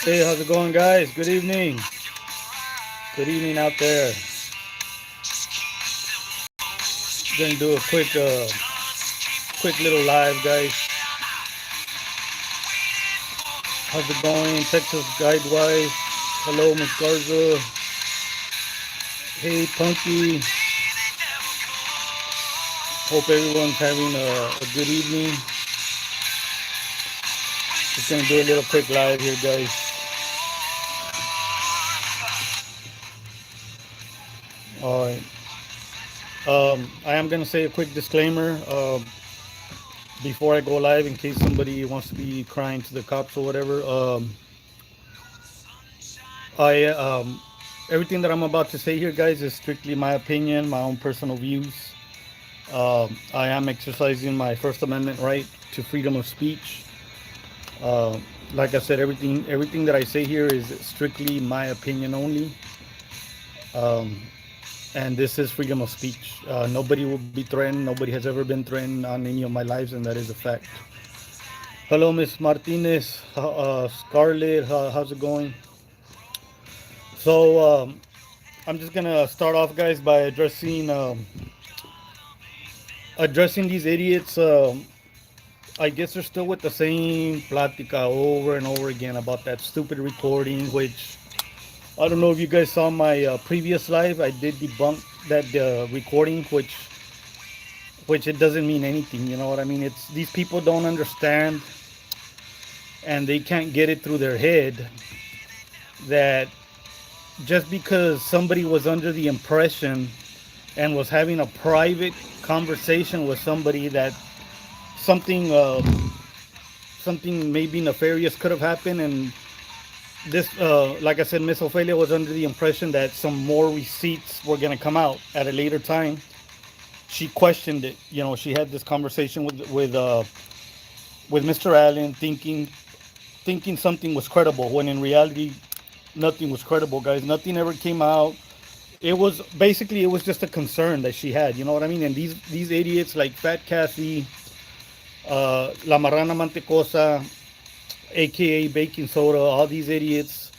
Hey, how's it going, guys? Good evening. Good evening out there. Gonna do a quick little live, guys. How's it going, Texas Guide Wise? Hello, Miss Garza. Hey, Punky. Hope everyone's having a good evening. Just gonna do a little quick live here, guys. All right. I am gonna say a quick disclaimer before I go live, in case somebody wants to be crying to the cops or whatever. I Everything that I'm about to say here, guys, is strictly my opinion, my own personal views. I am exercising my First Amendment right to freedom of speech. Uh, like I said, everything that I say here is strictly my opinion only, um, and this is freedom of speech. Nobody will be threatened. Nobody has ever been threatened on any of my lives, and that is a fact. Hello, Miss Martinez, Scarlett. How's it going? So I'm just gonna start off, guys, by addressing these idiots. I guess they're still with the same plática over and over again about that stupid recording, which I don't know if you guys saw my previous live. I did debunk that recording, which it doesn't mean anything. You know what I mean? It's these people don't understand, and they can't get it through their head that just because somebody was under the impression and was having a private conversation with somebody that something something maybe nefarious could have happened, and this like I said, Miss Ophelia was under the impression that some more receipts were going to come out at a later time. She questioned it. You know, she had this conversation with Mr. Allen, thinking something was credible, when in reality nothing was credible, guys. Nothing ever came out. It was just a concern that she had. You know what I mean? And these idiots like Fat Cassie, La Marrana Mantecosa, aka Baking Soda, all these idiots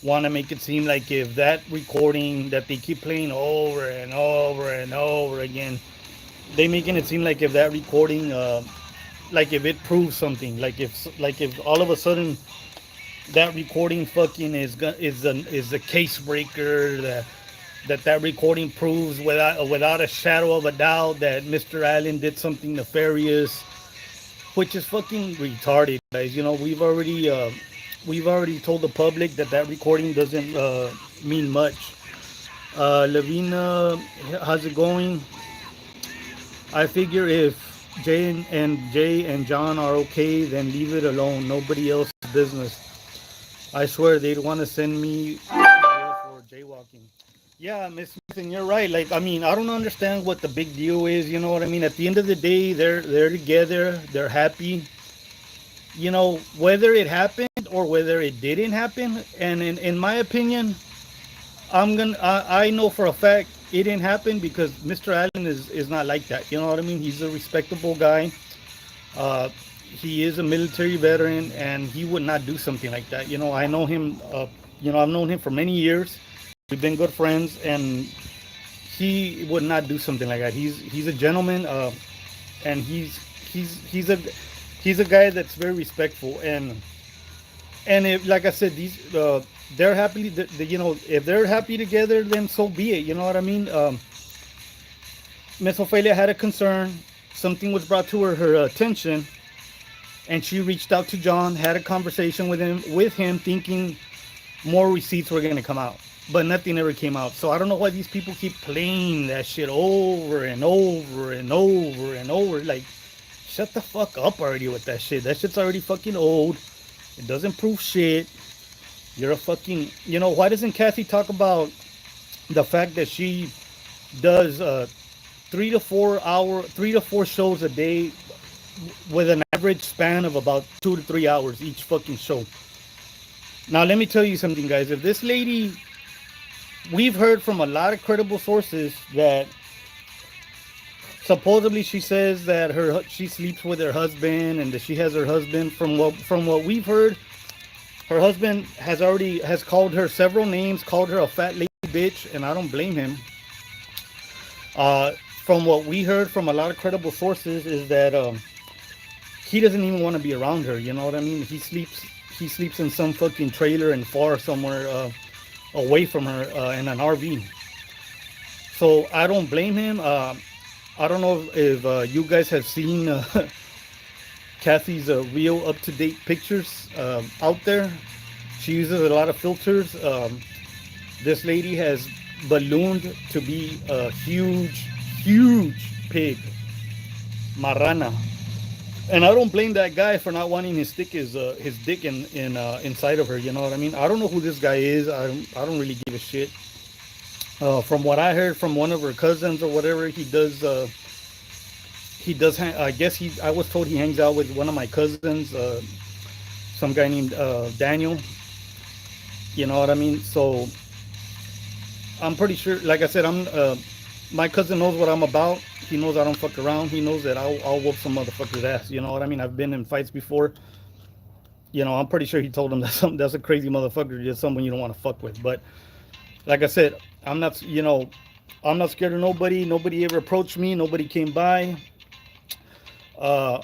want to make it seem like if that recording that they keep playing over and over and over again, they making it seem like if that recording, like if it proves something, like if all of a sudden that recording fucking is a case breaker, that recording proves without a shadow of a doubt that Mr. Allen did something nefarious, which is fucking retarded, guys. You know, we've already told the public that that recording doesn't mean much. Lavina, how's it going? I figure if Jay and John are okay, then leave it alone. Nobody else's business. I swear they'd want to send me to jail for jaywalking. Yeah, Miss Smith, and you're right. Like, I mean, I don't understand what the big deal is. You know what I mean? At the end of the day, they're together. They're happy. You know, whether it happened or whether it didn't happen. And in my opinion, I know for a fact it didn't happen because Mr. Allen is not like that. You know what I mean? He's a respectable guy. Uh, he is a military veteran, and he would not do something like that. You know, I know him. I've known him for many years. We've been good friends, and he would not do something like that. He's a gentleman, and he's a guy that's very respectful. And if, like I said, these they're happy. You know, if they're happy together, then so be it. You know what I mean? Miss Ophelia had a concern. Something was brought to her attention, and she reached out to John, had a conversation with him, thinking more receipts were going to come out, but nothing ever came out. So I don't know why these people keep playing that shit over and over and over and over. Like, shut the fuck up already with that shit. That shit's already fucking old. It doesn't prove shit. You're a fucking, why doesn't Kathy talk about the fact that she does 3 to 4 shows a day with an average span of about 2 to 3 hours each fucking show? Now, let me tell you something, guys. If this lady, we've heard from a lot of credible sources that supposedly she says that she sleeps with her husband and that she has her husband. From what we've heard, Her husband has called her several names, called her a fat lady bitch, and I don't blame him. Uh, from what we heard from a lot of credible sources is that he doesn't even want to be around her. You know what I mean? He sleeps in some fucking trailer and far somewhere away from her in an RV. So I don't blame him. I don't know if you guys have seen Kathy's real up to date pictures out there. She uses a lot of filters. This lady has ballooned to be a huge, huge pig, marrana. And I don't blame that guy for not wanting his dick in inside of her. You know what I mean? I don't know who this guy is. I don't really give a shit. From what I heard from one of her cousins or whatever, he does. I guess he. I was told he hangs out with one of my cousins, some guy named Daniel. You know what I mean? So I'm pretty sure. Like I said, I'm. My cousin knows what I'm about. He knows I don't fuck around. He knows that I'll whoop some motherfucker's ass. You know what I mean? I've been in fights before. I'm pretty sure he told him that's a crazy motherfucker, just someone you don't want to fuck with. But like I said, I'm not. I'm not scared of nobody. Nobody ever approached me. Nobody came by. Uh,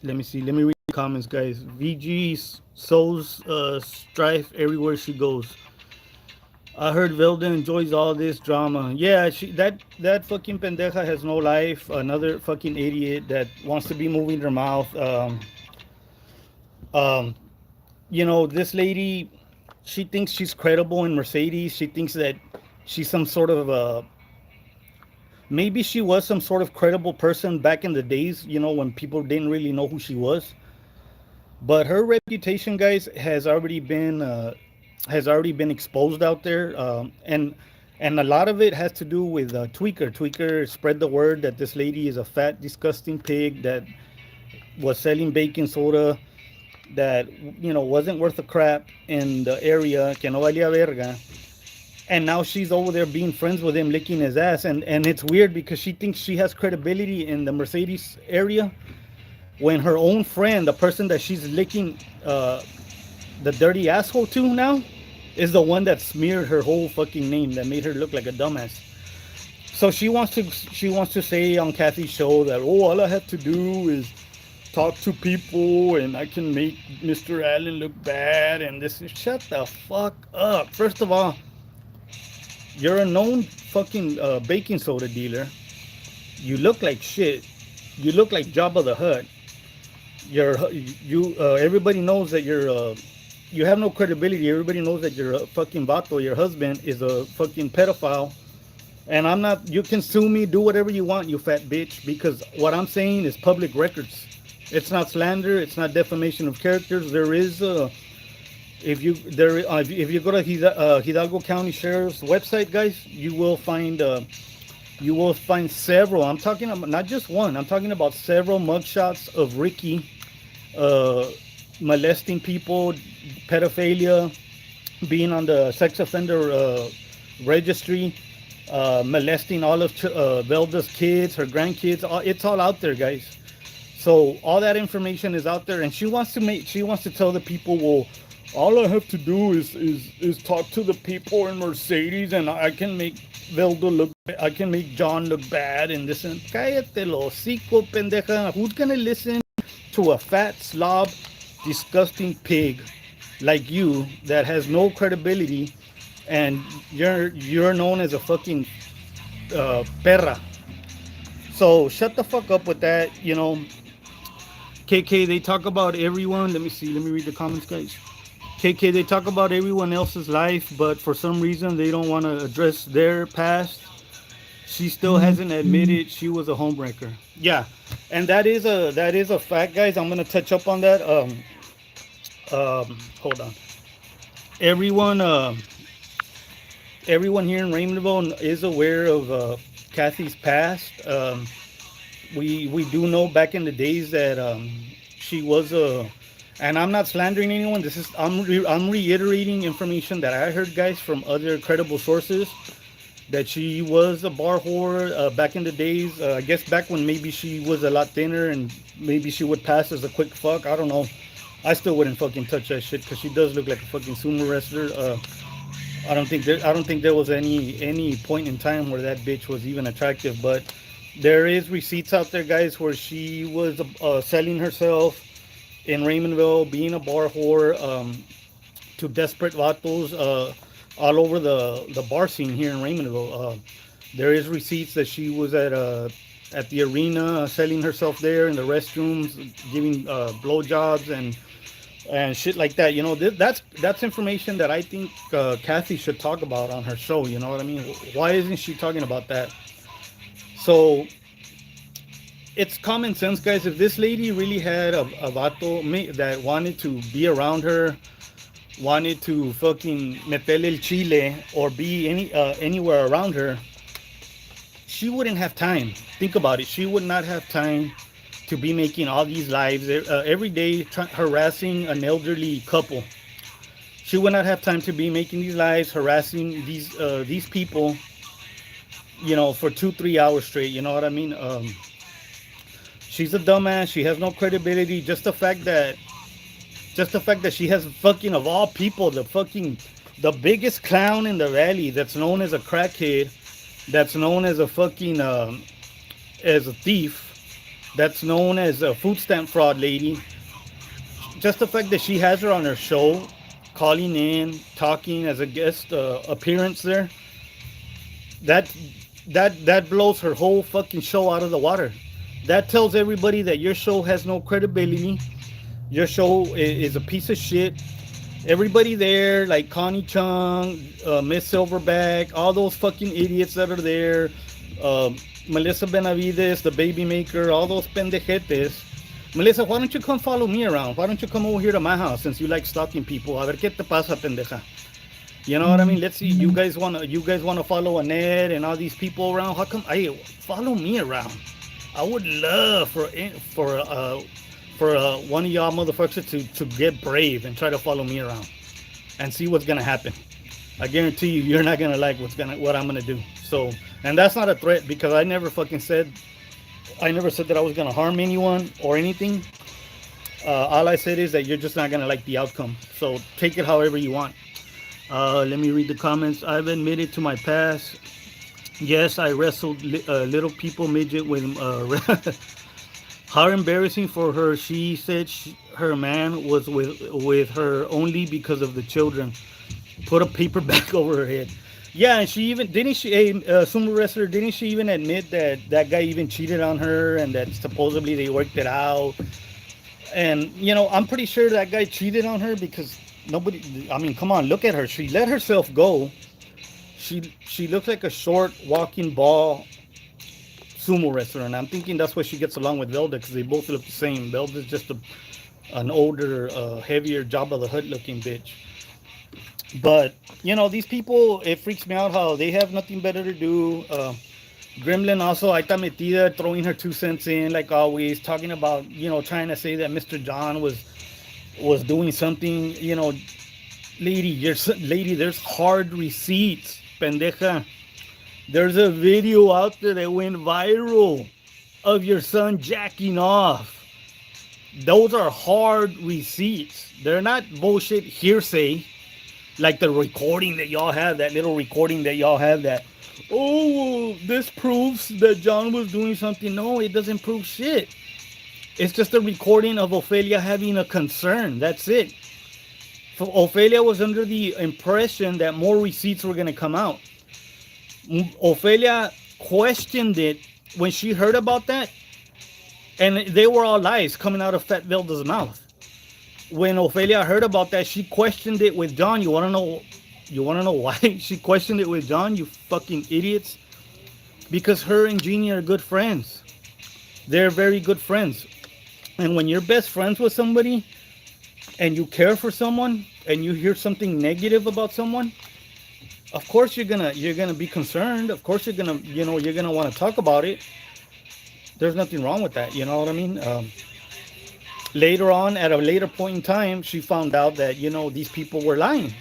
Let me see. Let me read the comments, guys. VG sows strife everywhere she goes. I heard Velda enjoys all this drama. Yeah, that fucking pendeja has no life. Another fucking idiot that wants to be moving her mouth. Um, this lady, she thinks she's credible in Mercedes. She thinks that she's some sort of maybe she was some sort of credible person back in the days. When people didn't really know who she was. But her reputation, guys, has already been exposed out there, and a lot of it has to do with Tweaker. Tweaker spread the word that this lady is a fat, disgusting pig that was selling baking soda that wasn't worth a crap in the area, que no valía verga. And now she's over there being friends with him, licking his ass, and it's weird because she thinks she has credibility in the Mercedes area when her own friend, the person that she's licking the dirty asshole to now, is the one that smeared her whole fucking name, that made her look like a dumbass. So she wants to say on Kathy's show that, oh, all I have to do is talk to people and I can make Mr. Allen look bad and this. Shut the fuck up. First of all, you're a known fucking baking soda dealer. You look like shit. You look like Jabba the Hutt. Everybody knows that you have no credibility. Everybody knows that your fucking vato, your husband, is a fucking pedophile. And I'm not. You can sue me, do whatever you want, you fat bitch, because what I'm saying is public records. It's not slander. It's not defamation of characters. There is if you go to Hidalgo County Sheriff's website, guys, you will find several. I'm talking about not just one. I'm talking about several mugshots of Ricky uh, molesting people, pedophilia, being on the sex offender registry, molesting all of Velda's kids, her grandkids. It's all out there, guys. So all that information is out there, and she wants to tell the people, well, all I have to do is talk to the people in Mercedes, and I can make I can make John look bad, and this and cállate lo hocico, pendeja. Who's gonna listen to a fat slob, disgusting pig like you that has no credibility, and you're known as a fucking perra? So shut the fuck up with that. KK, they talk about everyone. Let me see. Let me read the comments, guys. KK, they talk about everyone else's life, but for some reason they don't want to address their past. She still hasn't admitted she was a homebreaker. Yeah, and that is a fact, guys. I'm gonna touch up on that. Hold on. Everyone, everyone here in Raymondville is aware of Kathy's past. We do know back in the days that she was a, and I'm not slandering anyone. I'm reiterating information that I heard, guys, from other credible sources, that she was a bar whore back in the days. I guess back when maybe she was a lot thinner and maybe she would pass as a quick fuck. I don't know. I still wouldn't fucking touch that shit because she does look like a fucking sumo wrestler. I don't think there was any point in time where that bitch was even attractive. But there is receipts out there, guys, where she was selling herself in Raymondville, being a bar whore to desperate vatos all over the bar scene here in Raymondville. There is receipts that she was at the arena selling herself there in the restrooms, giving blowjobs and shit like that. That's information that I think Kathy should talk about on her show. You know what I mean? Why isn't she talking about that? So it's common sense, guys. If this lady really had a vato that wanted to be around her, wanted to fucking meterle el chile or be anywhere around her, she wouldn't have time. Think about it. She would not have time to be making all these lives every day, harassing an elderly couple. She would not have time to be making these lives, harassing these people, for 2-3 hours straight. You know what I mean? She's a dumbass. She has no credibility. Just the fact that she has fucking, of all people, the biggest clown in the valley that's known as a crackhead, that's known as a fucking as a thief, that's known as a food stamp fraud lady. Just the fact that she has her on her show, calling in, talking as a guest appearance there, that that blows her whole fucking show out of the water. That tells everybody that your show has no credibility. Your show is a piece of shit. Everybody there, like Connie Chung, Miss Silverback, all those fucking idiots that are there, Melissa Benavides, the baby maker, all those pendejetes. Melissa, why don't you come follow me around? Why don't you come over here to my house since you like stalking people? A ver qué te pasa, pendeja. You know what I mean? Let's see. You guys wanna follow Annette and all these people around? How come? Hey, follow me around. I would love for one of y'all motherfuckers to get brave and try to follow me around and see what's gonna happen. I guarantee you're not gonna like what I'm gonna do. So, and that's not a threat because I never said that I was gonna harm anyone or anything. All I said is that you're just not gonna like the outcome. So take it however you want. Let me read the comments. I've admitted to my past. Yes, I wrestled little people midget with. How embarrassing for her. She said her man was with her only because of the children. Put a paper bag over her head. Yeah, and she even didn't she a sumo wrestler didn't she even admit that that guy even cheated on her and that supposedly they worked it out. And I'm pretty sure that guy cheated on her because nobody. I mean, come on, look at her. She let herself go. She looks like a short walking ball sumo wrestler, and I'm thinking that's why she gets along with Velda because they both look the same. Velda's just an older, heavier Jabba the Hutt looking bitch. But these people, it freaks me out how they have nothing better to do. Gremlin also, ahí está metida, throwing her 2 cents in like always, talking about trying to say that Mr. John was doing something. Lady, there's hard receipts, pendeja. There's a video out there that went viral of your son jacking off. Those are hard receipts. They're not bullshit hearsay like the recording that y'all have, that little recording that y'all have that, oh, this proves that John was doing something. No, it doesn't prove shit. It's just a recording of Ophelia having a concern. That's it. So Ophelia was under the impression that more receipts were going to come out. Ophelia questioned it when she heard about that, and they were all lies coming out of Fat Velda's mouth. When Ophelia heard about that, she questioned it with John. You want to know? You want to know why she questioned it with John? You fucking idiots! Because her and Jeannie are good friends. They're very good friends, and when you're best friends with somebody, and you care for someone, and you hear something negative about someone, of course you're gonna be concerned. Of course you're gonna want to talk about it. There's nothing wrong with that. You know what I mean? Later on, at a later point in time, she found out that these people were lying.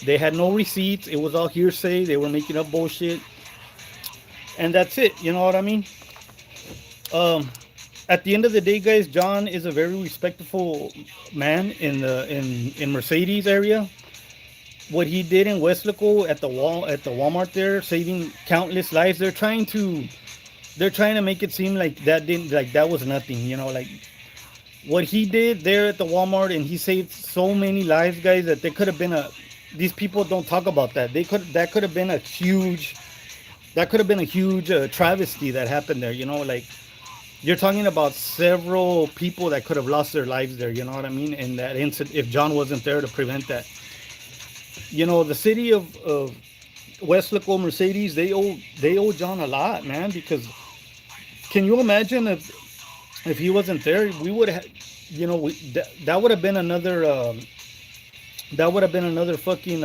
They had no receipts. It was all hearsay. They were making up bullshit, and that's it. You know what I mean? at the end of the day, guys, John is a very respectful man in the in Mercedes area. What he did in Westlaco at the Walmart there, saving countless lives. They're trying to make it seem like that didn't like that was nothing. You know, like what he did there at the Walmart, and he saved so many lives, guys, that they could have been a. These people don't talk about that. That could have been a huge travesty that happened there. You know, like you're talking about several people that could have lost their lives there. You know what I mean? In that incident, if John wasn't there to prevent that. You know, the city of Westlaco Mercedes, they owe John a lot, man. Because can you imagine if he wasn't there, we would have, that would have been another fucking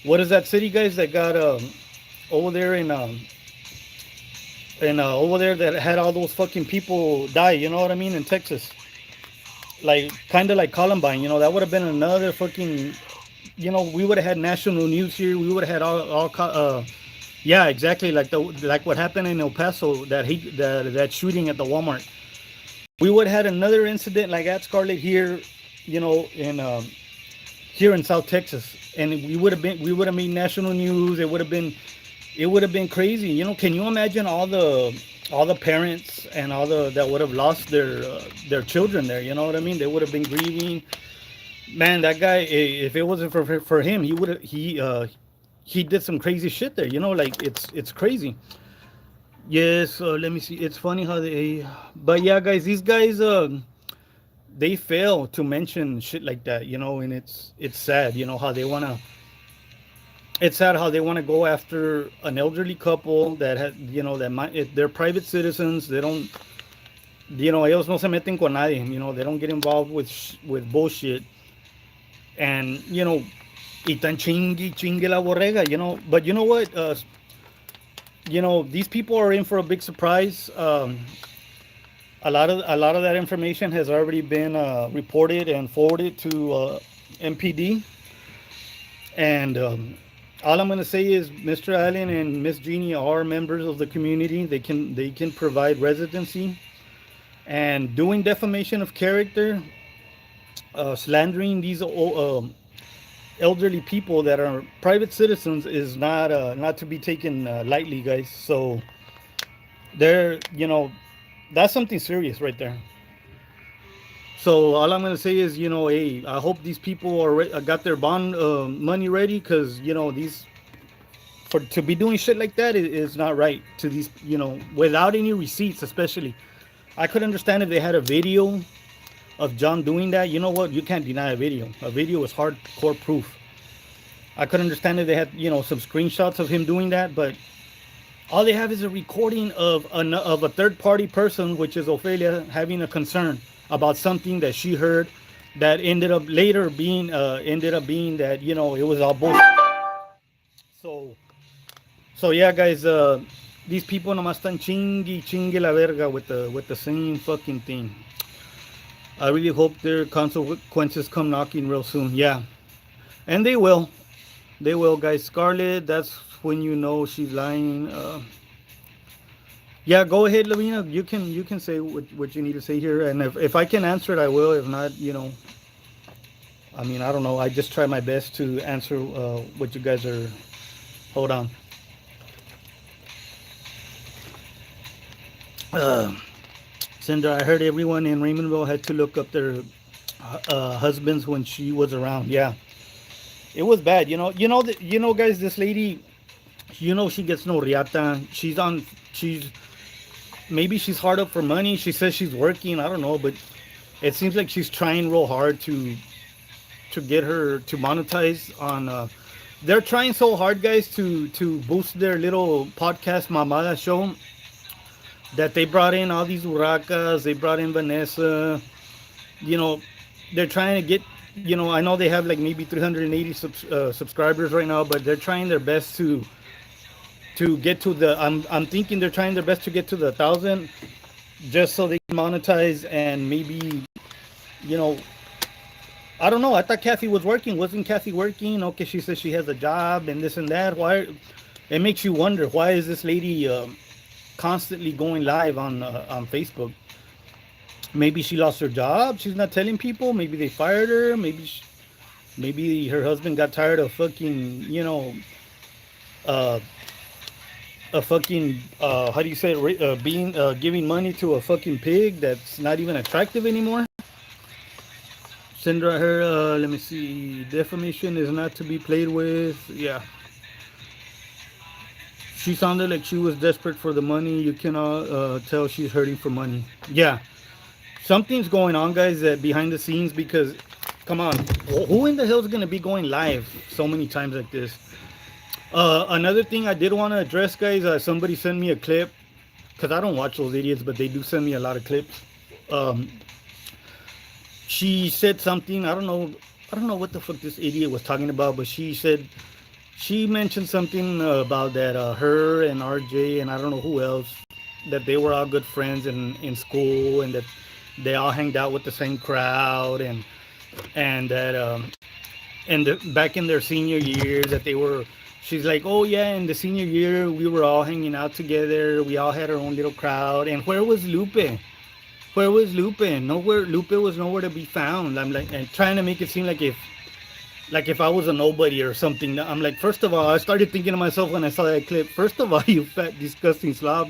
what is that city, guys, that got over there in over there that had all those fucking people die. You know what I mean? In Texas, like kind of like Columbine. You know, that would have been another fucking. You know, we would have had national news here. We would have had yeah, exactly, like what happened in El Paso, that shooting at the Walmart. We would have had another incident like at Scarlet here, in here in South Texas, and we would have made national news. It would have been crazy. You know, can you imagine all the parents and all the that would have lost their children there? You know what I mean? They would have been grieving. Man, that guy, if it wasn't for him, he did some crazy shit there. You know, like it's crazy. Yes, let me see. It's funny how but yeah, guys, these guys, they fail to mention shit like that. You know, and it's sad. You know how they wanna. It's sad how they want to go after an elderly couple that had, that might, they're private citizens. They don't, ellos no se meten con nadie. You know, they don't get involved with bullshit. And y tan chingue la borrega. But you know what? These people are in for a big surprise. A lot of that information has already been reported and forwarded to MPD. And all I'm gonna say is, Mr. Allen and Miss Jeannie are members of the community. They can provide residency, and doing defamation of character, slandering these elderly people that are private citizens is not to be taken lightly, guys. So they're that's something serious right there. So all I'm gonna say is, hey, I hope these people got their bond money ready, because these for to be doing shit like that is not right to these, without any receipts, especially. I could understand if they had a video of John doing that. You know what? You can't deny a video. A video is hardcore proof. I could understand if they had, some screenshots of him doing that, but all they have is a recording of a third party person, which is Ophelia, having a concern about something that she heard that ended up being that it was all bullshit. So yeah, guys, these people nomás están chingue la verga with the same fucking thing. I really hope their consequences come knocking real soon. Yeah, and they will. They will, guys. Scarlett, that's when you know she's lying. Yeah, go ahead, Lavina. You can say what you need to say here, and if I can answer it, I will. If not, I mean, I don't know. I just try my best to answer what you guys are. Hold on. Cinder, I heard everyone in Raymondville had to look up their husbands when she was around. Yeah, it was bad. Guys. This lady, she gets no riata. She's maybe she's hard up for money. She says she's working. I don't know, but it seems like she's trying real hard to get her to monetize on. They're trying so hard, guys, to boost their little podcast Mamada show, that they brought in all these huracas. They brought in Vanessa. They're trying to get. I know they have like maybe 380 subscribers right now, but they're trying their best to get to the. I'm thinking they're trying their best to get to the 1,000, just so they can monetize, and maybe, I don't know. I thought Kathy was working. Wasn't Kathy working? Okay, she says she has a job and this and that. Why? It makes you wonder, why is this lady constantly going live on Facebook? Maybe she lost her job. She's not telling people. Maybe they fired her. Maybe her husband got tired of fucking, uh, a fucking, how do you say it, being, giving money to a fucking pig that's not even attractive anymore. Send her, let me see, defamation is not to be played with. Yeah. She sounded like she was desperate for the money. You cannot tell she's hurting for money. Yeah. Something's going on, guys, that behind the scenes because, come on, who in the hell is going to be going live so many times like this? Another thing I did want to address, guys, somebody sent me a clip because I don't watch those idiots, but they do send me a lot of clips. Um, she said something. I don't know what the fuck this idiot was talking about, but she mentioned something about that her and RJ and I don't know who else, that they were all good friends in school and that they all hanged out with the same crowd and that back in their senior years that they were. She's like, oh yeah, in the senior year we were all hanging out together. We all had our own little crowd. And where was Lupe? Where was Lupe? Nowhere. Lupe was nowhere to be found. I'm like, and trying to make it seem like if I was a nobody or something. I'm like, first of all, I started thinking to myself when I saw that clip. First of all, you fat disgusting slob,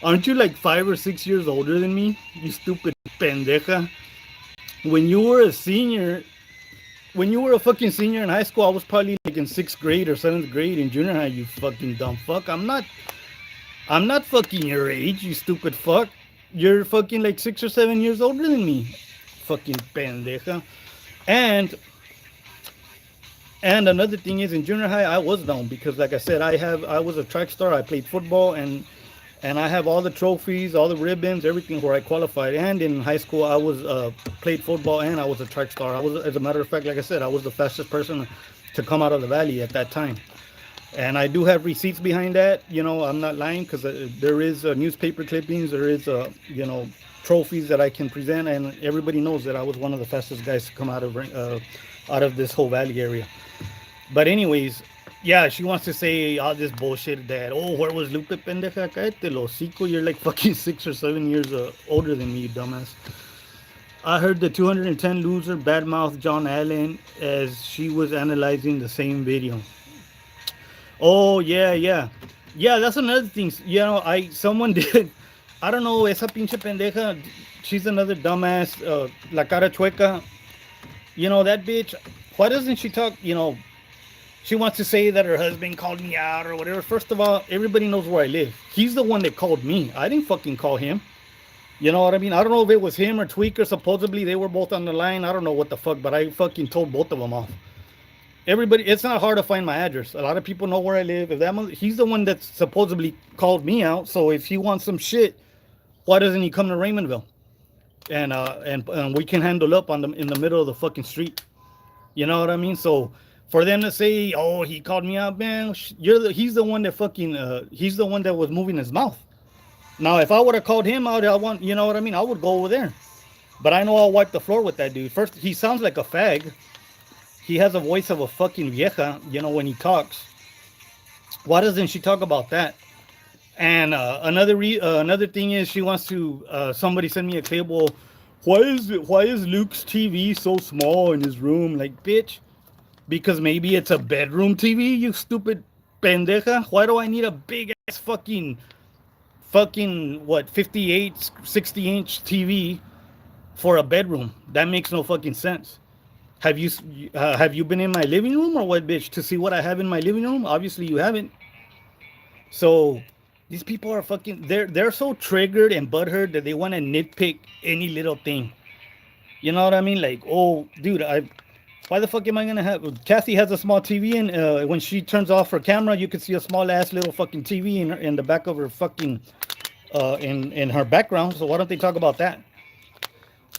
aren't you like 5 or 6 years older than me? You stupid pendeja. When you were a senior, when you were a fucking senior in high school, I was probably like in 6th grade or 7th grade in junior high. You fucking dumb fuck. I'm not fucking your age. You stupid fuck. You're fucking like 6 or 7 years older than me. Fucking pendeja. And And another thing is, in junior high, I was known because, like I said, I was a track star. I played football, and I have all the trophies, all the ribbons, everything where I qualified. And in high school, I was played football and I was a track star. I was, as a matter of fact, like I said, I was the fastest person to come out of the valley at that time. And I do have receipts behind that. You know, I'm not lying because there is newspaper clippings, there is trophies that I can present, and everybody knows that I was one of the fastest guys to come out of this whole valley area. But anyways, yeah, she wants to say all this bullshit that, oh, where was Lupe pendeja? Cállate lo hocico, you're like fucking 6 or 7 years older than me, you dumbass. I heard the 210 loser badmouth John Allen as she was analyzing the same video. Oh yeah, yeah, yeah. That's another thing. You know, someone did. I don't know. Esa pinche pendeja. She's another dumbass. La cara chueca. You know that bitch. Why doesn't she talk? You know, she wants to say that her husband called me out or whatever. First of all, everybody knows where I live. He's the one that called me. I didn't fucking call him. You know what I mean? I don't know if it was him or Tweaker. Supposedly they were both on the line. I don't know what the fuck, but I fucking told both of them off. Everybody, it's not hard to find my address. A lot of people know where I live. He's the one that supposedly called me out. So if he wants some shit, why doesn't he come to Raymondville? And we can handle up in the middle of the fucking street. You know what I mean? So for them to say, "Oh, he called me out," man, he's the one that he's the one that was moving his mouth. Now, if I would have called him out, you know what I mean? I would go over there. But I know I'll wipe the floor with that dude. First, he sounds like a fag. He has a voice of a fucking vieja, you know, when he talks. Why doesn't she talk about that? And another thing is she wants to. Somebody send me a clip. Well, why is Luke's TV so small in his room? Like, bitch, because maybe it's a bedroom TV. You stupid pendeja. Why do I need a big ass fucking what 58, 60-inch TV for a bedroom? That makes no fucking sense. Have you been in my living room or what, bitch, to see what I have in my living room? Obviously you haven't. So these people are fucking they're so triggered and butthurt that they want to nitpick any little thing. You know what I mean? Like, oh, dude, why the fuck am I gonna have? Kathy has a small TV, and when she turns off her camera, you can see a small ass little fucking TV in the back of her fucking in her background. So why don't they talk about that?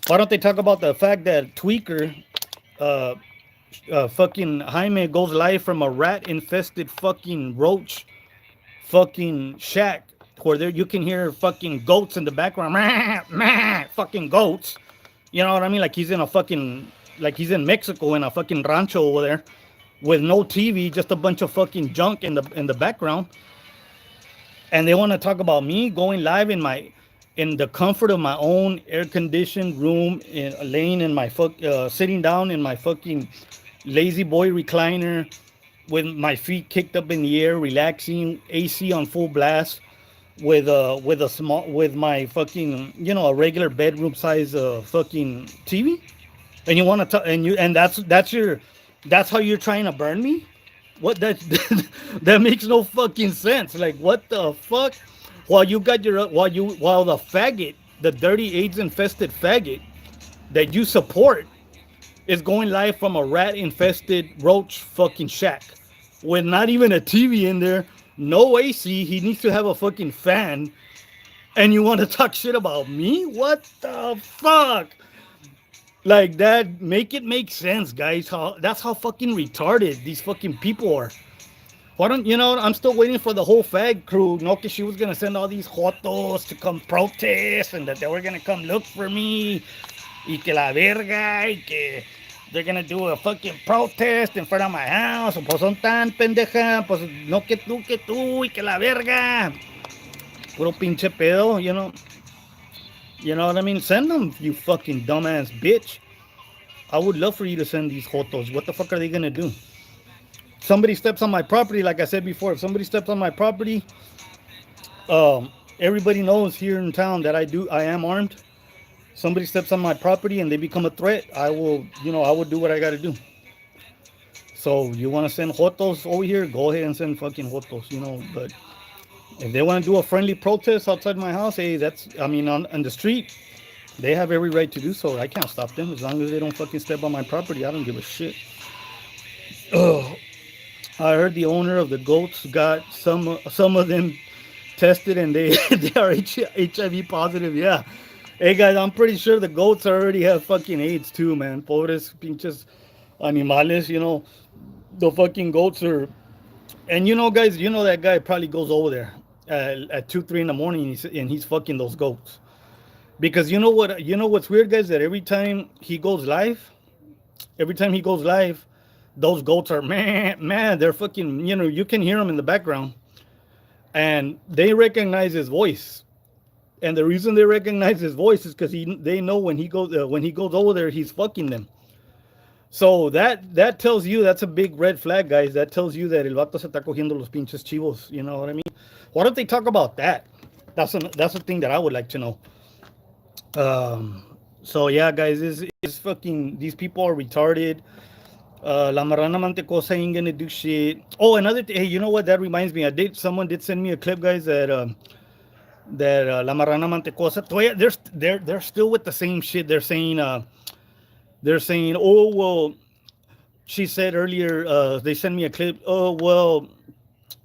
Why don't they talk about the fact that Tweaker, uh, fucking Jaime goes live from a rat infested fucking roach fucking shack where there you can hear fucking goats in the background, fucking goats. You know what I mean? Like he's in Mexico in a fucking rancho over there with no TV, just a bunch of fucking junk in the background. And they want to talk about me going live in my. in the comfort of my own air conditioned room, laying in my sitting down in my fucking lazy boy recliner with my feet kicked up in the air, relaxing, AC on full blast, with a small with my fucking a regular bedroom size fucking TV, and you want to and that's how you're trying to burn me. What that that makes no fucking sense. Like what the fuck? While the faggot, the dirty AIDS infested faggot that you support is going live from a rat infested roach fucking shack with not even a TV in there, no AC. He needs to have a fucking fan, and you want to talk shit about me? What the fuck? Like that, make it make sense, guys. How that's how fucking retarded these fucking people are. Why don't I'm still waiting for the whole fag crew. No, que she was gonna send all these jotos to come protest and that they were gonna come look for me. Y que la verga, y que they're gonna do a fucking protest in front of my house. Pues son tan pendeja, pues no que tú, y que la verga. Puro pinche pedo, You know what I mean? Send them, you fucking dumbass bitch. I would love for you to send these jotos. What the fuck are they gonna do? Somebody steps on my property, like I said before. If somebody steps on my property, everybody knows here in town that I am armed. Somebody steps on my property and they become a threat, I will do what I gotta do. So you want to send jotos over here? Go ahead and send fucking jotos, But if they want to do a friendly protest outside my house, hey, on the street, they have every right to do so. I can't stop them as long as they don't fucking step on my property. I don't give a shit. Ugh. I heard the owner of the goats got some of them tested and they they are HIV positive. Yeah. Hey guys, I'm pretty sure the goats already have fucking AIDS too, man. Pobres pinches animales, The fucking goats are, and guys, that guy probably goes over there at 2, 3 in the morning and he's fucking those goats. Because what's weird, guys, that every time he goes live, those goats are man, they're fucking, you can hear them in the background, and they recognize his voice. And the reason they recognize his voice is because they know when he goes over there, he's fucking them. So that tells you, that's a big red flag, guys. That tells you that el vato se está cogiendo los pinches chivos. You know what I mean? Why don't they talk about that? That's a thing that I would like to know. So yeah, guys, is fucking, these people are retarded. La Marrana Mantecosa ain't gonna do shit. Oh, another thing. Hey, you know what? That reminds me. Someone did send me a clip, guys. That La Marrana Mantecosa. They're still with the same shit. They're saying. Oh well. She said earlier. They sent me a clip. Oh well.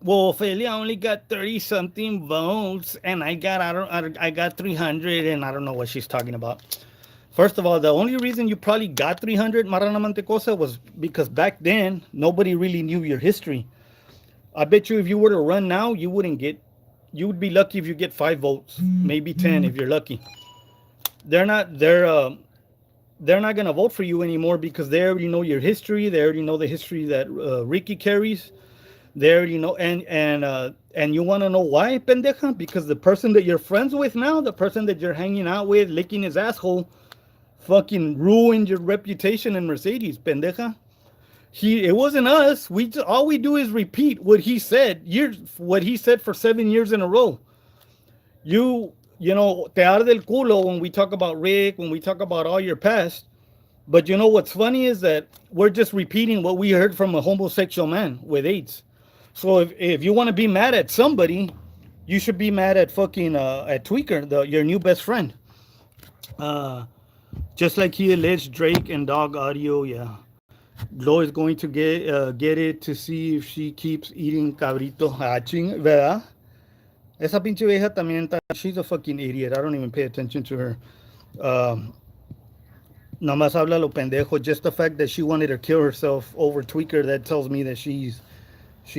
Well, Ophelia only got 30 something votes, and I got 300, and I don't know what she's talking about. First of all, the only reason you probably got 300, Marana Mantecosa, was because back then nobody really knew your history. I bet you if you were to run now, you would be lucky if you get 5 votes, maybe 10 if you're lucky. They're not gonna vote for you anymore because they already know your history. They already know the history that Ricky carries. They already know, and you want to know why, pendeja? Because the person that you're friends with now, the person that you're hanging out with, licking his asshole, fucking ruined your reputation in Mercedes, pendeja. It wasn't us. All we do is repeat what he said. What he said for 7 years in a row. Te arde el culo when we talk about Rick, when we talk about all your past. But what's funny is that we're just repeating what we heard from a homosexual man with AIDS. So if you want to be mad at somebody, you should be mad at fucking at Tweaker, your new best friend. Just like he alleged Drake and Dog Audio, yeah. Lo is going to get it to see if she keeps eating cabrito. ¿Verdad? Esa pinche vieja también, she's a fucking idiot. I don't even pay attention to her. Nada más habla lo pendejo. Just the fact that she wanted to kill herself over Tweaker, that tells me that she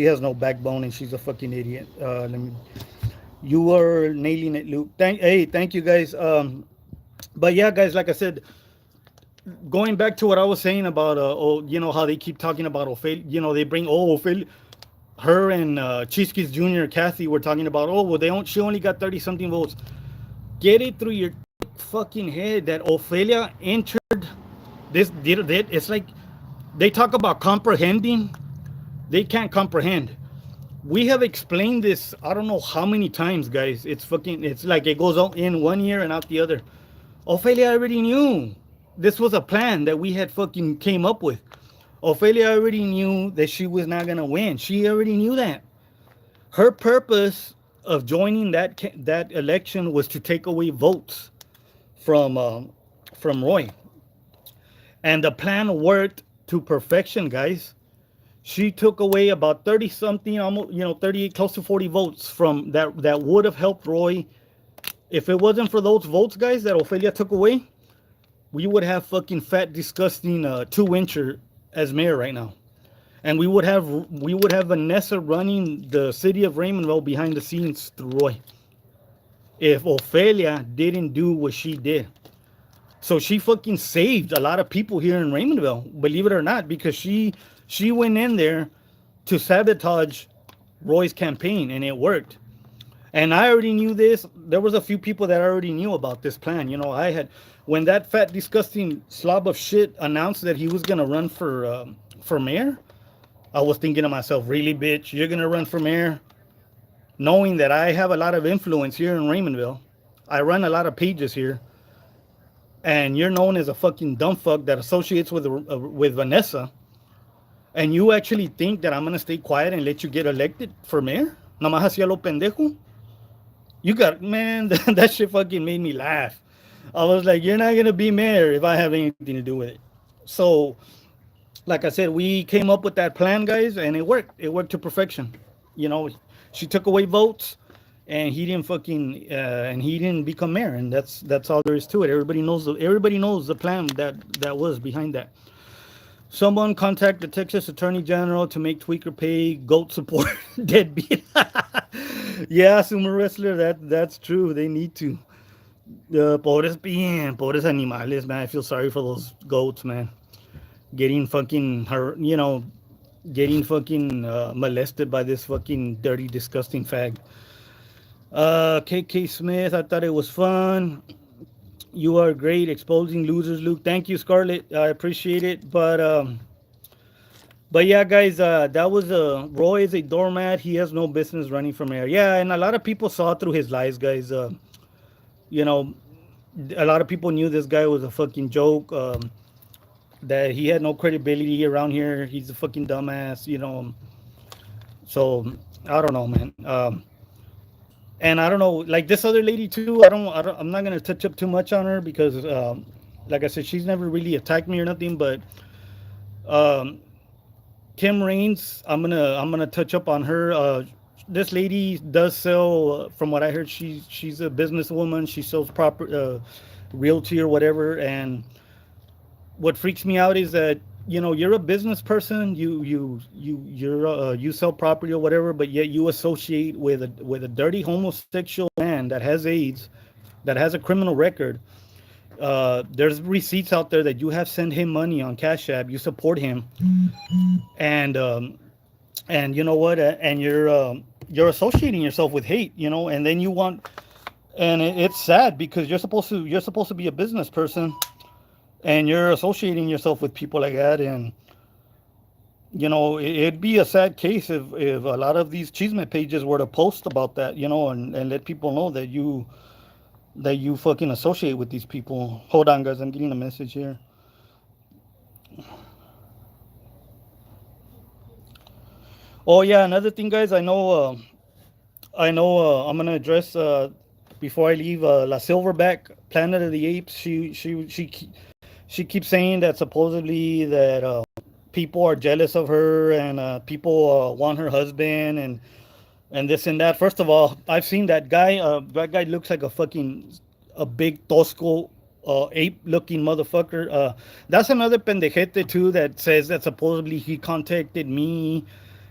has no backbone and she's a fucking idiot. You are nailing it, Luke. Thank you guys. But yeah, guys, like I said, going back to what I was saying about, how they keep talking about Ophelia, they bring, Ophelia, her and Chiskis Jr., Kathy, were talking about, she only got 30 something votes. Get it through your fucking head that Ophelia entered this. It's like they talk about comprehending. They can't comprehend. We have explained this. I don't know how many times, guys. It's fucking. It's like it goes out in one ear and out the other. Ophelia already knew this was a plan that we had fucking came up with. Ophelia already knew that she was not gonna win. She already knew that. Her purpose of joining that election was to take away votes from Roy, and the plan worked to perfection, guys. She took away about 30 something, almost 38, close to 40 votes from that would have helped Roy. If it wasn't for those votes, guys, that Ophelia took away, we would have fucking fat, disgusting two-incher as mayor right now, and we would have Vanessa running the city of Raymondville behind the scenes through Roy. If Ophelia didn't do what she did, so she fucking saved a lot of people here in Raymondville, believe it or not, because she went in there to sabotage Roy's campaign, and it worked. And I already knew this. There was a few people that already knew about this plan. I had when that fat, disgusting slob of shit announced that he was gonna run for mayor. I was thinking to myself, really, bitch, you're gonna run for mayor, knowing that I have a lot of influence here in Raymondville. I run a lot of pages here, and you're known as a fucking dumb fuck that associates with Vanessa, and you actually think that I'm gonna stay quiet and let you get elected for mayor? Nomás hacía lo pendejo. You got, man, that shit fucking made me laugh. I was like, you're not gonna be mayor if I have anything to do with it. So, like I said, we came up with that plan, guys, and it worked. It worked to perfection. You know, she took away votes, and he didn't become mayor, and that's all there is to it. Everybody knows the plan that was behind that. Someone contact the Texas Attorney General to make Tweaker pay goat support deadbeat. Yeah, sumo wrestler, that's true. They need to. Pobres animales, man. I feel sorry for those goats, man. Getting fucking hurt, getting fucking molested by this fucking dirty, disgusting fag. KK Smith, I thought it was fun. You are great exposing losers, Luke. Thank you, Scarlett. I appreciate it. But yeah, guys, that was Roy is a doormat. He has no business running for mayor. Yeah, and a lot of people saw through his lies, guys. You know, a lot of people knew this guy was a fucking joke. That he had no credibility around here. He's a fucking dumbass. So I don't know, man. And I don't know, like this other lady too. I'm not gonna touch up too much on her because, like I said, she's never really attacked me or nothing. But um, Kim Raines, I'm gonna touch up on her. This lady does sell, from what I heard, she's a businesswoman. She sells proper realty or whatever. And what freaks me out is that you're a business person. You sell property or whatever, but yet you associate with a dirty homosexual man that has AIDS, that has a criminal record. There's receipts out there that you have sent him money on Cash App. You support him, and you know what? And you're associating yourself with hate. And then you want, and it's sad because you're supposed to be a business person, and you're associating yourself with people like that. And it'd be a sad case if a lot of these chisme pages were to post about that, and let people know that you fucking associate with these people. Hold on, guys, I'm getting a message here. Oh yeah, another thing, guys. I know I'm gonna address, before I leave, La Silverback, Planet of the Apes. She keeps saying that supposedly that people are jealous of her, and people want her husband, and this and that. First of all, I've seen that guy. That guy looks like a big tosco, ape looking motherfucker. That's another pendejete too that says that supposedly he contacted me,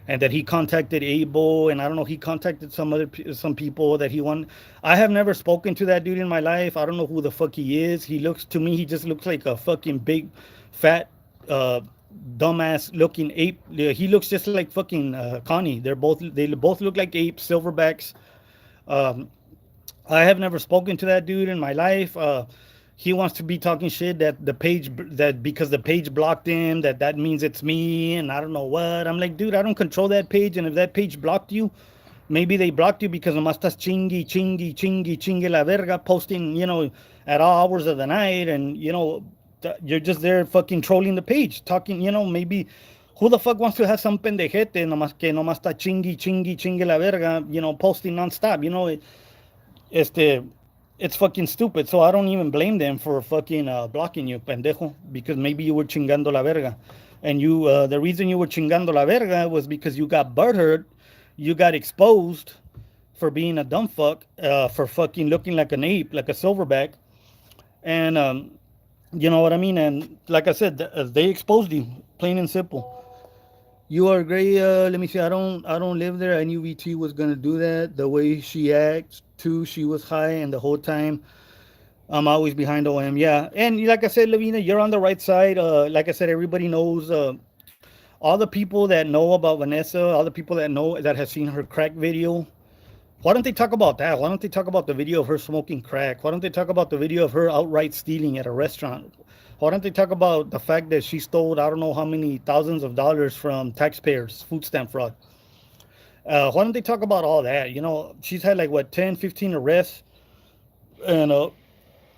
and that he contacted Abel, and I don't know, he contacted some people that he want. I have never spoken to that dude in my life. I don't know who the fuck he is. He just looks like a fucking big, fat, uh, dumbass looking ape. Yeah, he looks just like fucking Connie. They both look like apes, silverbacks. Um, I have never spoken to that dude in my life. He wants to be talking shit that the page that because the page blocked him that means it's me and I don't know what. I'm like, dude, I don't control that page, and if that page blocked you, maybe they blocked you because nomás estás chingue la verga posting, at all hours of the night, and you're just there fucking trolling the page, talking, maybe. Who the fuck wants to have some pendejete nomás que nomás está chingue la verga, posting nonstop, este, it's fucking stupid. So I don't even blame them for fucking blocking you, pendejo, because maybe you were chingando la verga. And the reason you were chingando la verga was because you got butthurt, you got exposed for being a dumb fuck, for fucking looking like an ape, like a silverback. And, you know what I mean? And like I said, they exposed you, plain and simple. You are great. Let me see. I don't live there. I knew VT was gonna do that. The way she acts too, she was high, and the whole time I'm always behind OM. Yeah, and like I said, Lavina, you're on the right side. Like I said, everybody knows. All the people that know about Vanessa, all the people that know that have seen her crack video. Why don't they talk about that? Why don't they talk about the video of her smoking crack? Why don't they talk about the video of her outright stealing at a restaurant? Why don't they talk about the fact that she stole I don't know how many thousands of dollars from taxpayers, food stamp fraud? Why don't they talk about all that? She's had like what 10, 15 arrests, and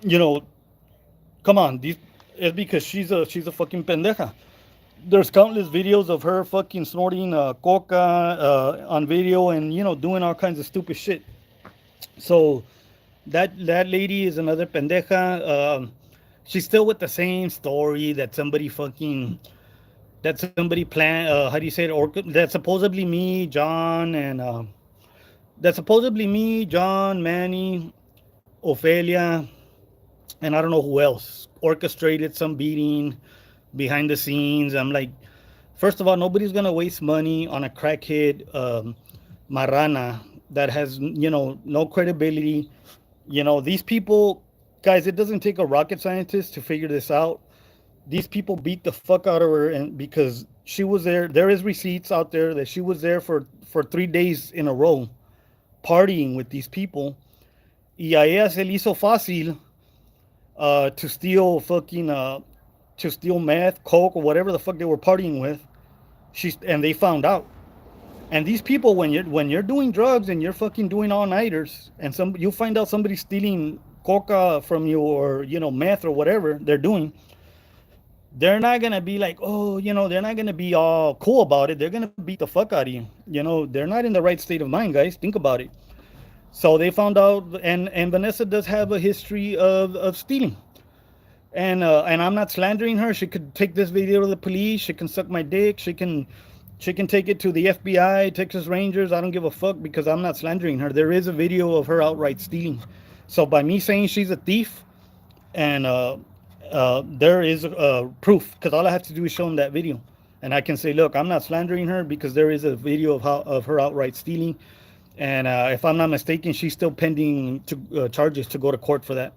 you know, come on, it's because she's a fucking pendeja. There's countless videos of her fucking snorting coca on video, and doing all kinds of stupid shit. So that lady is another pendeja. She's still with the same story that somebody planned. How do you say it? Or that supposedly me, John, and Manny, Ophelia, and I don't know who else orchestrated some beating behind the scenes. I'm like, first of all, nobody's gonna waste money on a crackhead marrana that has no credibility. These people, guys. It doesn't take a rocket scientist to figure this out. These people beat the fuck out of her, and because she was there. There is receipts out there that she was there for 3 days in a row, partying with these people. Y a ella se le hizo fácil to steal meth, coke, or whatever the fuck they were partying with. And they found out. And these people, when you're doing drugs and you're fucking doing all nighters, and you find out somebody stealing coca from you, or meth or whatever they're doing, they're not gonna be like, oh, they're not gonna be all cool about it. They're gonna beat the fuck out of you. They're not in the right state of mind, guys. Think about it. So they found out, and Vanessa does have a history of stealing. And I'm not slandering her. She could take this video to the police. She can suck my dick. She can take it to the FBI, Texas Rangers. I don't give a fuck, because I'm not slandering her. There is a video of her outright stealing. So by me saying she's a thief, and there is proof, because all I have to do is show them that video, and I can say, look, I'm not slandering her, because there is a video of her outright stealing, and if I'm not mistaken, she's still pending charges to go to court for that.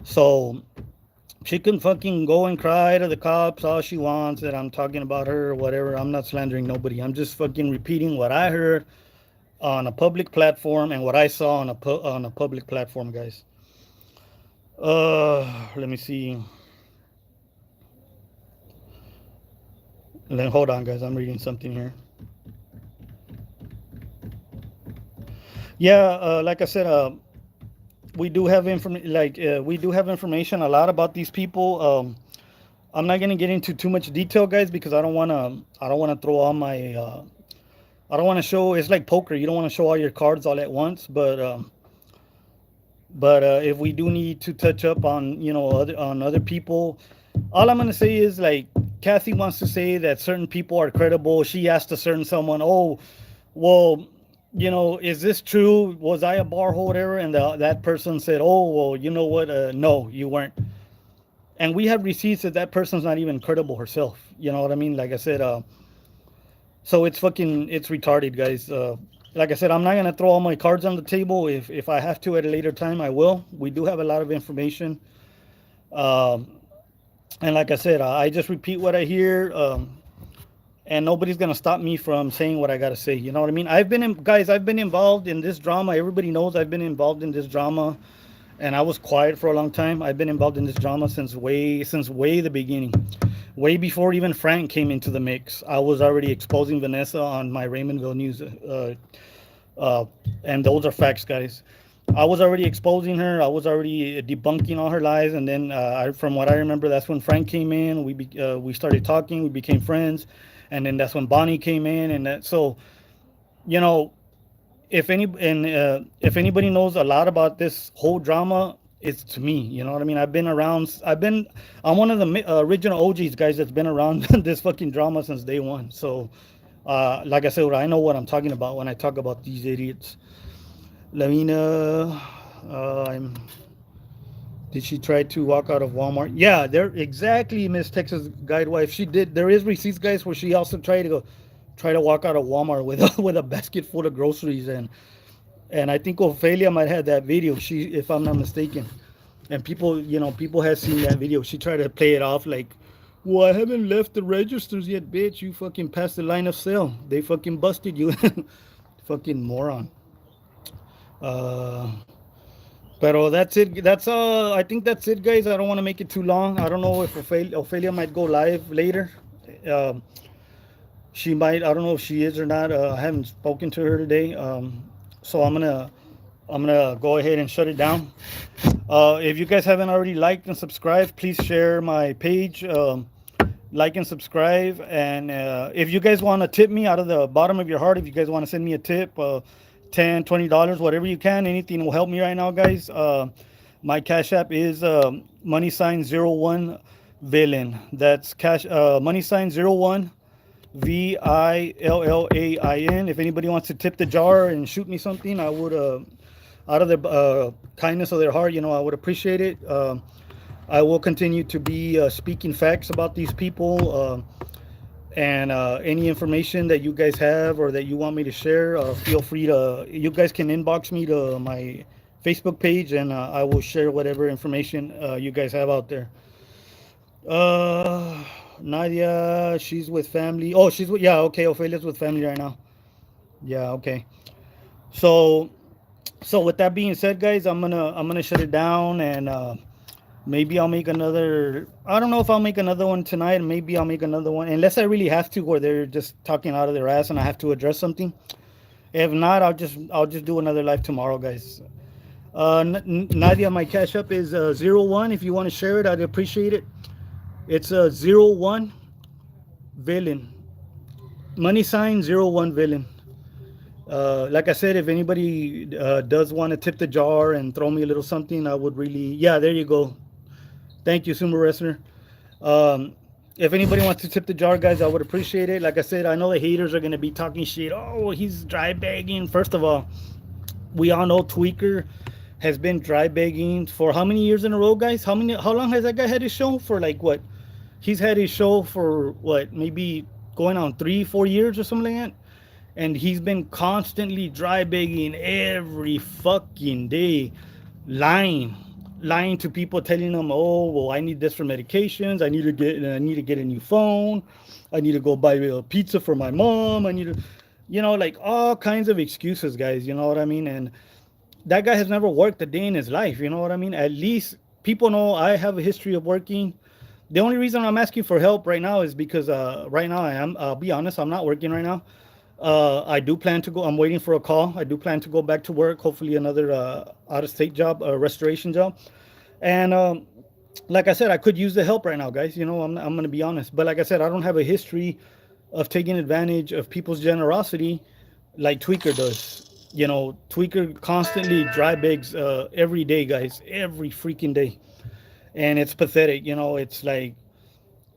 So she can fucking go and cry to the cops all she wants that I'm talking about her or whatever. I'm not slandering nobody. I'm just fucking repeating what I heard on a public platform and what I saw on a public platform, guys. Let me see. Hold on, guys. I'm reading something here. Yeah, like I said, we do have information a lot about these people. I'm not gonna get into too much detail, guys, because I don't wanna throw all my I don't want to show. It's like poker. You don't want to show all your cards all at once, but if we do need to touch up on other people, all I'm gonna say is, like, Kathy wants to say that certain people are credible. She asked a certain someone, oh, well, is this true? Was I a bar holder? And that person said, oh, well, you know what? No, you weren't. And we have receipts that person's not even credible herself. You know what I mean? Like I said, so it's retarded, guys. Like I said, I'm not gonna throw all my cards on the table. If I have to at a later time, I will. We do have a lot of information, um, and like I said, I just repeat what I hear. and nobody's gonna stop me from saying what I gotta say. You know what I mean? Guys. I've been involved in this drama. Everybody knows I've been involved in this drama, and I was quiet for a long time. I've been involved in this drama since way the beginning, way before even Frank came into the mix. I was already exposing Vanessa on my Raymondville news, uh, and those are facts, guys. I was already exposing her. I was already debunking all her lies, and then from what I remember, that's when Frank came in. We started talking. We became friends, and then that's when Bonnie came in, and that so you know if anybody knows a lot about this whole drama, it's to me. You know what I mean? I've been around. I'm one of the original OGs, guys, that's been around this fucking drama since day one. So, like I said, I know what I'm talking about when I talk about these idiots. Lavina, I'm. Did she try to walk out of Walmart? Yeah, there exactly, Miss Texas Guide Wife. She did. There is receipts, guys, where she also try to walk out of Walmart with with a basket full of groceries, and I think Ophelia might have that video. She, if I'm not mistaken, and people have seen that video. She tried to play it off like, "Well, I haven't left the registers yet, bitch. You fucking passed the line of sale. They fucking busted you, fucking moron." Uh, Pero that's it. I think that's it, guys. I don't want to make it too long. I don't know if Ophelia might go live later. Um, she might. I don't know if she is or not. I haven't spoken to her today. So I'm gonna go ahead and shut it down. If you guys haven't already liked and subscribed, please share my page. Like and subscribe. And if you guys want to tip me out of the bottom of your heart, if you guys want to send me a tip, $10, $20, whatever you can, anything will help me right now, guys. My cash app is money sign 01 villain. That's cash money sign 01 VILLAIN. If anybody wants to tip the jar and shoot me something, I would out of the kindness of their heart, I would appreciate it. I will continue to be speaking facts about these people, and any information that you guys have or that you want me to share, feel free to. You guys can inbox me to my Facebook page, and I will share whatever information you guys have out there. Uh, Nadia, she's with family. Oh, yeah. Okay, Ophelia's with family right now. Yeah. Okay. So, with that being said, guys, I'm gonna shut it down, and maybe I'll make another. I don't know if I'll make another one tonight. Maybe I'll make another one, unless I really have to, where they're just talking out of their ass and I have to address something. If not, I'll just do another live tomorrow, guys. Nadia, my cash up is 01. If you want to share it, I'd appreciate it. It's 01 villain. Money sign 01 villain. Like I said, if anybody does want to tip the jar and throw me a little something, I would really. Yeah, there you go. Thank you, Sumo Wrestler. Um, if anybody wants to tip the jar, guys, I would appreciate it. Like I said, I know the haters are going to be talking shit. Oh, he's dry bagging. First of all, we all know Tweaker has been dry begging for how many years in a row, guys? How long has that guy had his show? For like what? He's had his show for what? Maybe going on 3, 4 years or something like that. And he's been constantly dry begging every fucking day, lying, lying to people, telling them, "Oh, well, I need this for medications. I need to get a new phone. I need to go buy a pizza for my mom. I need to, like all kinds of excuses, guys. You know what I mean?" And that guy has never worked a day in his life. You know what I mean? At least people know I have a history of working. The only reason I'm asking for help right now is because right now I'll be honest, I'm not working right now. I do plan to go. I'm waiting for a call. I do plan to go back to work. Hopefully, another out of state job, a restoration job. And like I said, I could use the help right now, guys. I'm going to be honest. But like I said, I don't have a history of taking advantage of people's generosity like Tweaker does. Tweaker constantly dry begs every day, guys, every freaking day. And it's pathetic. It's like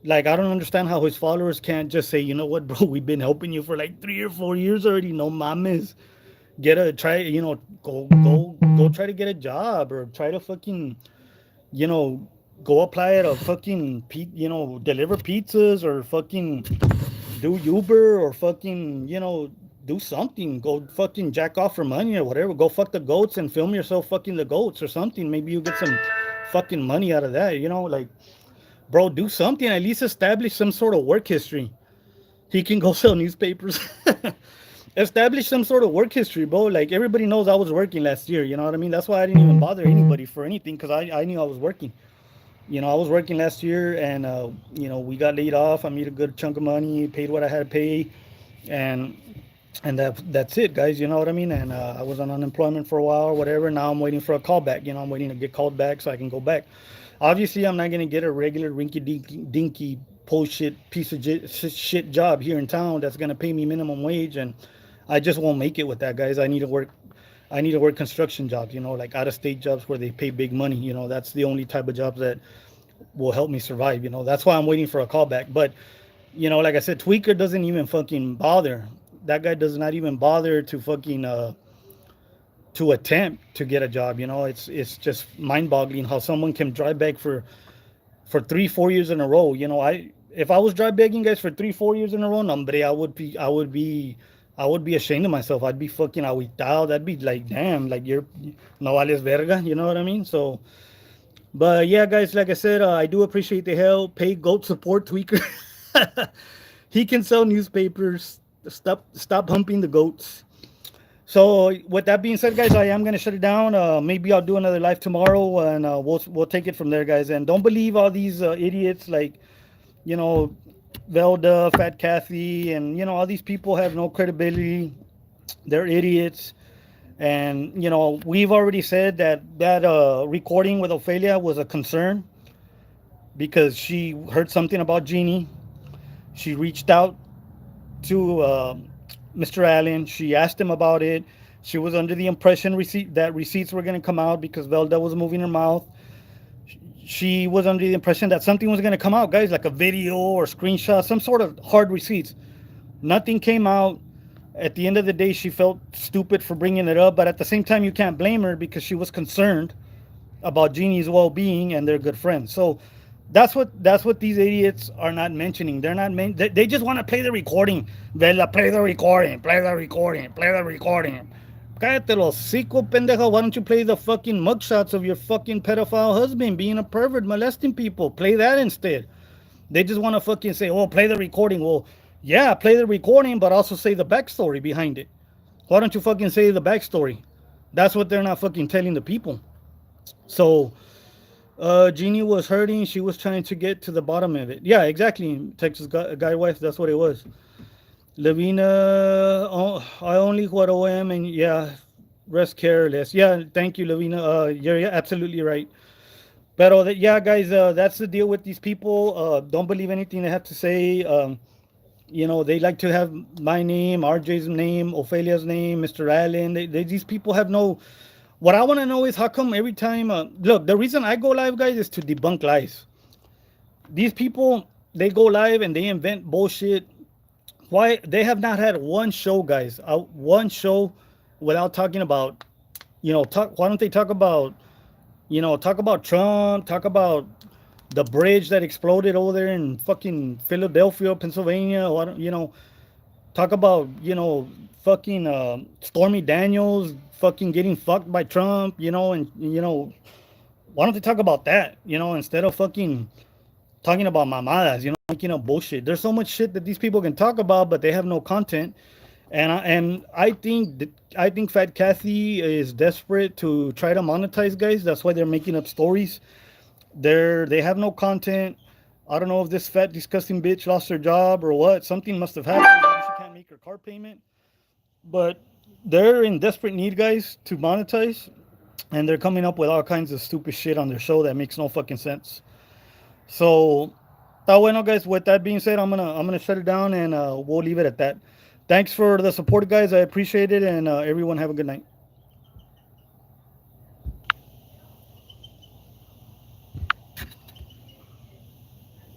I don't understand how his followers can't just say, you know what, bro, we've been helping you for like 3 or 4 years already. No mames, get a try. Go try to get a job or try to fucking, you know, go apply at a fucking, deliver pizzas or fucking do Uber or fucking, do something. Go fucking jack off for money or whatever. Go fuck the goats and film yourself fucking the goats or something. Maybe you get some fucking money out of that. Like, bro, do something. At least establish some sort of work history. He can go sell newspapers. Establish some sort of work history, bro. Like everybody knows I was working last year. You know what I mean? That's why I didn't even bother anybody for anything because I knew I was working. I was working last year and, we got laid off. I made a good chunk of money, paid what I had to pay. And that's it, guys. You know what I mean? And I was on unemployment for a while or whatever. Now I'm waiting for a callback. I'm waiting to get called back so I can go back. Obviously, I'm not gonna get a regular rinky dinky bullshit piece of shit job here in town that's gonna pay me minimum wage, and I just won't make it with that, guys. I need to work. I need to work construction jobs. Like out of state jobs where they pay big money. That's the only type of jobs that will help me survive. That's why I'm waiting for a callback. But like I said, Tweaker doesn't even fucking bother. That guy does not even bother to fucking to attempt to get a job. It's just mind boggling how someone can drive back for 3-4 years in a row. I if I was drive begging guys for 3-4 years in a row, hombre, I would be ashamed of myself. I'd be fucking aguitado. I'd be like, damn, like you're no vales verga. You know what I mean? So, but yeah, guys, like I said, I do appreciate the help. Pay goat support tweaker. He can sell newspapers. Stop humping the goats. So with that being said, guys, I am gonna shut it down. Maybe I'll do another live tomorrow, and we'll take it from there, guys. And don't believe all these idiots like you know Velda, Fat Kathy, and all these people have no credibility. They're idiots. And we've already said that recording with Ophelia was a concern because she heard something about Jeannie. She reached out to Mr. Allen. She asked him about it. She was under the impression that receipts were going to come out because Velda was moving her mouth. She was under the impression that something was going to come out, guys, like a video or screenshot, some sort of hard receipts. Nothing came out. At the end of the day, she felt stupid for bringing it up, but at the same time, you can't blame her because she was concerned about Jeannie's well-being and they're good friends. So that's what these idiots are not mentioning. They're not they just want to play the recording. Vela, play the recording, play the recording, play the recording. Cállate los hocico, pendejo. Why don't you play the fucking mugshots of your fucking pedophile husband being a pervert, molesting people? Play that instead. They just want to fucking say, oh, play the recording. Well, yeah, play the recording, but also say the backstory behind it. Why don't you fucking say the backstory? That's what they're not fucking telling the people. So, Jeannie was hurting. She was trying to get to the bottom of it. Yeah, exactly. Texas guy wife. That's what it was. Lavina, oh, I only what OM and yeah, rest careless. Yeah, thank you, Lavina. You're absolutely right. But yeah, guys, that's the deal with these people. Don't believe anything they have to say. They like to have my name, RJ's name, Ophelia's name, Mr. Allen. These people have no. What I want to know is how come every time. Look, the reason I go live, guys, is to debunk lies. These people, they go live and they invent bullshit. Why they have not had one show, guys? One show without talking about. Why don't they talk about? Talk about Trump. Talk about the bridge that exploded over there in fucking Philadelphia, Pennsylvania. Talk about fucking Stormy Daniels fucking getting fucked by Trump. And why don't they talk about that? Instead of fucking talking about mamadas. Making up bullshit. There's so much shit that these people can talk about, but they have no content. And I think Fat Kathy is desperate to try to monetize, guys. That's why they're making up stories. They have no content. I don't know if this fat disgusting bitch lost her job or what. Something must have happened. Maybe she can't make her car payment. But they're in desperate need, guys, to monetize, and they're coming up with all kinds of stupid shit on their show that makes no fucking sense. So, está bueno, guys. With that being said, I'm gonna shut it down, and we'll leave it at that. Thanks for the support, guys. I appreciate it, and everyone have a good night.